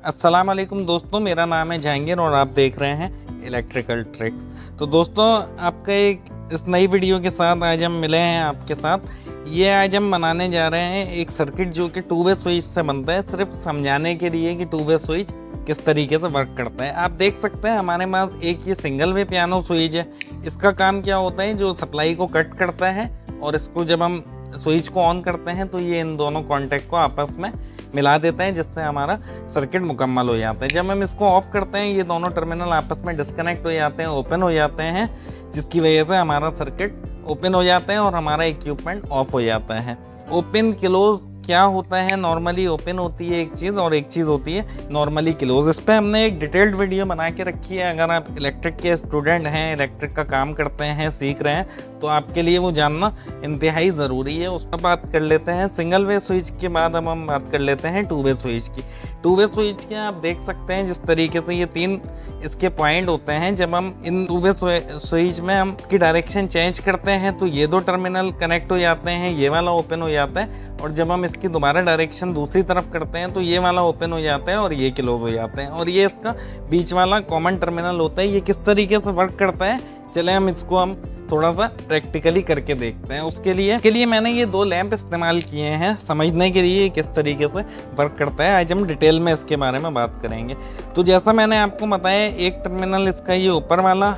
अस्सलाम वालेकुम दोस्तों, मेरा नाम है जहांगीर और आप देख रहे हैं इलेक्ट्रिकल ट्रिक्स। तो दोस्तों, आपका एक इस नई वीडियो के साथ आज हम मिले हैं आपके साथ। ये आज हम बनाने जा रहे हैं एक सर्किट जो कि टू वे स्विच से बनता है, सिर्फ समझाने के लिए कि टू वे स्विच किस तरीके से वर्क करता है। आप देख सकते हैं हमारे पास एक ये सिंगल वे पियानो स्विच है। इसका काम क्या होता है, जो सप्लाई को कट करता है और इसको जब हम स्विच को ऑन करते हैं तो ये इन दोनों कॉन्टैक्ट को आपस में मिला देते हैं, जिससे हमारा सर्किट मुकम्मल हो जाता है। जब हम इसको ऑफ करते हैं ये दोनों टर्मिनल आपस में डिस्कनेक्ट हो जाते हैं, ओपन हो जाते हैं, जिसकी वजह से हमारा सर्किट ओपन हो जाता है और हमारा इक्विपमेंट ऑफ हो जाता है। ओपन क्लोज क्या होता है, नॉर्मली ओपन होती है एक चीज़ और एक चीज़ होती है नॉर्मली क्लोज। इस पर हमने एक डिटेल्ड वीडियो बना के रखी है। अगर आप इलेक्ट्रिक के स्टूडेंट हैं, इलेक्ट्रिक का काम करते हैं, सीख रहे हैं, तो आपके लिए वो जानना इंतहाई ज़रूरी है। उस पर बात कर लेते हैं। सिंगल वे स्विच के बाद अब हम बात कर लेते हैं टू वे स्विच की। टू वे स्विच के आप देख सकते हैं जिस तरीके से ये तीन इसके पॉइंट होते हैं। जब हम इन टू वे स्विच में हम इसकी डायरेक्शन चेंज करते हैं तो ये दो टर्मिनल कनेक्ट हो जाते हैं, ये वाला ओपन हो जाता है, और जब हम इसकी दोबारा डायरेक्शन दूसरी तरफ करते हैं तो ये वाला ओपन हो जाता है और ये क्लोज हो जाते हैं, और ये इसका बीच वाला कॉमन टर्मिनल होता है। ये किस तरीके से वर्क करता है, चले हम थोड़ा सा प्रैक्टिकली करके देखते हैं। उसके लिए मैंने ये दो लैंप इस्तेमाल किए हैं समझने के लिए किस तरीके से वर्क करता है। आज हम डिटेल में इसके बारे में बात करेंगे। तो जैसा मैंने आपको बताया, एक टर्मिनल इसका ये ऊपर वाला,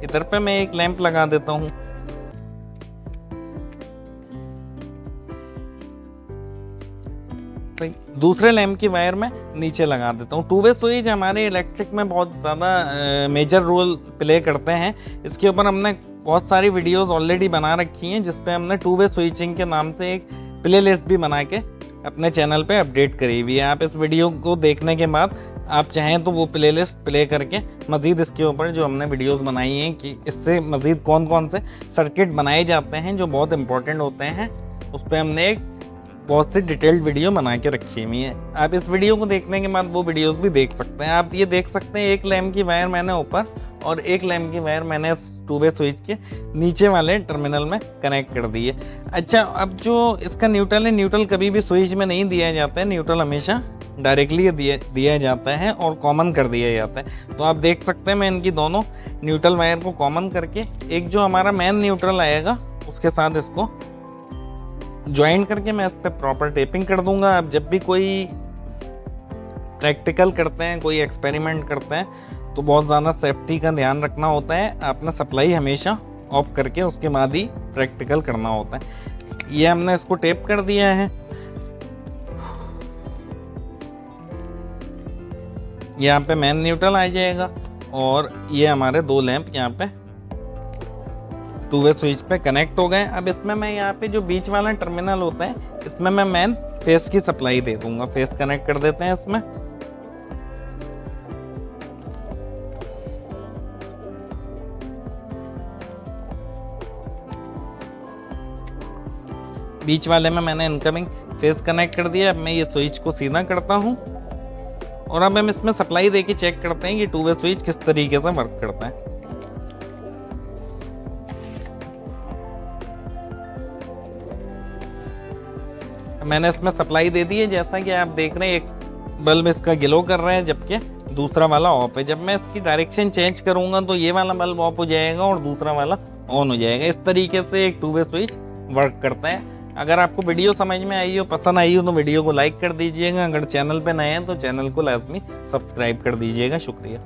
इधर पे मैं एक लैंप लगा देता हूँ। दूसरे लैंप की वायर में नीचे लगा देता हूँ। टू वे स्विच हमारे इलेक्ट्रिक में बहुत ज़्यादा मेजर रोल प्ले करते हैं। इसके ऊपर हमने बहुत सारी वीडियोस ऑलरेडी बना रखी हैं, जिस पे हमने टू वे स्विचिंग के नाम से एक प्लेलिस्ट भी बना के अपने चैनल पे अपडेट करी हुई है। आप इस वीडियो को देखने के बाद आप चाहें तो वो प्लेलिस्ट प्ले करके मज़ीद इसके ऊपर जो हमने वीडियोस बनाई हैं कि इससे मज़ीद कौन कौन से सर्किट बनाए जाते हैं जो बहुत इंपॉर्टेंट होते हैं, उस पर हमने एक बहुत सी डिटेल्ड वीडियो बना के रखी हुई है। आप इस वीडियो को देखने के बाद वो वीडियोस भी देख सकते हैं। आप ये देख सकते हैं एक लैंप की वायर मैंने ऊपर और एक लैंप की वायर मैंने टू वे स्विच के नीचे वाले टर्मिनल में कनेक्ट कर दी है। अच्छा, अब जो इसका न्यूट्रल है, न्यूट्रल कभी भी स्विच में नहीं दिया जाता है, न्यूट्रल हमेशा डायरेक्टली दिया जाता है और कॉमन कर दिया जाता है। तो आप देख सकते हैं मैं इनकी दोनों न्यूट्रल वायर को कॉमन करके एक जो हमारा मेन न्यूट्रल आएगा उसके साथ इसको ज्वाइन करके मैं इस पर प्रॉपर टेपिंग कर दूंगा। आप जब भी कोई प्रैक्टिकल करते हैं, कोई एक्सपेरिमेंट करते हैं, तो बहुत ज़्यादा सेफ्टी का ध्यान रखना होता है। आपने सप्लाई हमेशा ऑफ करके उसके बाद ही प्रैक्टिकल करना होता है। ये हमने इसको टेप कर दिया है। यहाँ पे मेन न्यूट्रल आ जाएगा और ये हमारे दो लैंप यहाँ पे टू वे स्विच पे कनेक्ट हो गए। अब इसमें मैं यहाँ पे जो बीच वाला टर्मिनल होता है इसमें मैं मेन फेस की सप्लाई दे दूंगा। फेस कनेक्ट कर देते हैं इसमें। बीच वाले में मैंने इनकमिंग फेस कनेक्ट कर दिया। अब मैं ये स्विच को सीधा करता हूँ और अब हम इसमें सप्लाई देके चेक करते हैं कि टू वे स्विच किस तरीके से वर्क करता है। मैंने इसमें सप्लाई दे दी है। जैसा कि आप देख रहे हैं एक बल्ब इसका ग्लो कर रहा है जबकि दूसरा वाला ऑफ है। जब मैं इसकी डायरेक्शन चेंज करूंगा तो ये वाला बल्ब ऑफ हो जाएगा और दूसरा वाला ऑन हो जाएगा। इस तरीके से एक टू वे स्विच वर्क करता है। अगर आपको वीडियो समझ में आई हो, पसंद आई हो, तो वीडियो को लाइक कर दीजिएगा। अगर चैनल पे नए हैं तो चैनल को लाजमी सब्सक्राइब कर दीजिएगा। शुक्रिया।